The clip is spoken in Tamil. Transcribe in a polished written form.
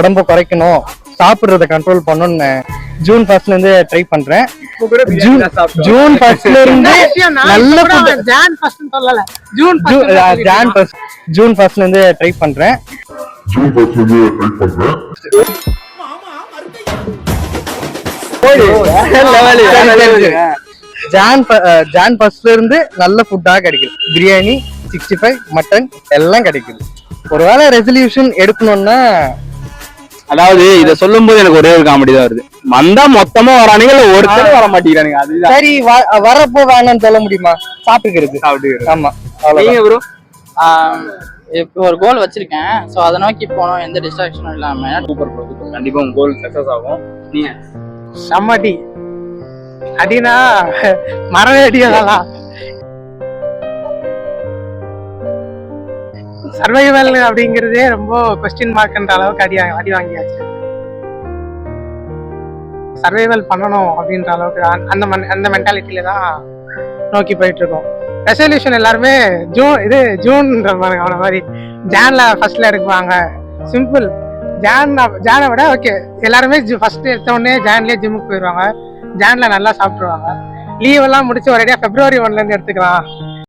உடம்ப குறைக்கணும், சாப்பிடுறத கண்ட்ரோல் பண்ணணும்னு ஜூன் 1st இருந்து ட்ரை பண்றேன். ஜூன் 1st இருந்து நல்ல ஜூன் 1st இருந்து ட்ரை பண்றேன். ஜான் 1st இருந்து நல்ல ஃபுட்டா கிடைக்குது. பிரியாணி, 65, மட்டன் எல்லாம் கிடைக்குது. ஒருவேளை ரெசல்யூஷன் எடுக்கணும்னா, அதாவது இத சொல்லும் போது எனக்கு ஒரே ஒரு காமெடி தான் வருது. வந்தா மொத்தமா வரானுங்க, இல்ல ஒருத்தர் வர மாட்டேங்கிறானுங்க. அதுதான் சரி, வரப்போ வேணாம்னு சொல்ல முடியுமா? சாப்பிட்டுக்கிறது. ஆமா, ப்ரோ. இப்போ ஒரு கோல் வச்சிருக்கேன், சோ அதை நோக்கி போனோம், எந்த டிஸ்ட்ராக்ஷனும் இல்லாம. சூப்பர் ப்ரோ, கண்டிப்பா உங்க கோல் சக்சஸ் ஆகும். நீங்க சம்மடி அடினா மரவே அடியலாம். சர்வைவல் அப்படிங்கிறதே ரொம்ப கொஸ்டின் மார்க்ன்ற அளவுக்கு அடி வாங்கியாச்சு. சர்வைவல் பண்ணணும் அப்படின்ற அளவுக்கு அந்த மென்டாலிட்டியில தான் நோக்கி போயிட்டு இருக்கோம். ரெசல்யூஷன் எல்லாருமே ஜூன்ற மாதிரி ஜான்ல ஃபர்ஸ்ட்ல எடுக்குவாங்க. சிம்பிள். ஜானை விட ஓகே, எல்லாருமே ஃபர்ஸ்ட் எடுத்த உடனே ஜான்லயே ஜிம்முக்கு போயிடுவாங்க. ஜான்ல நல்லா சாப்பிட்டுருவாங்க. லீவ் எல்லாம் முடிச்சு ஒரேடியா February 1ல இருந்து எடுத்துக்கலாம்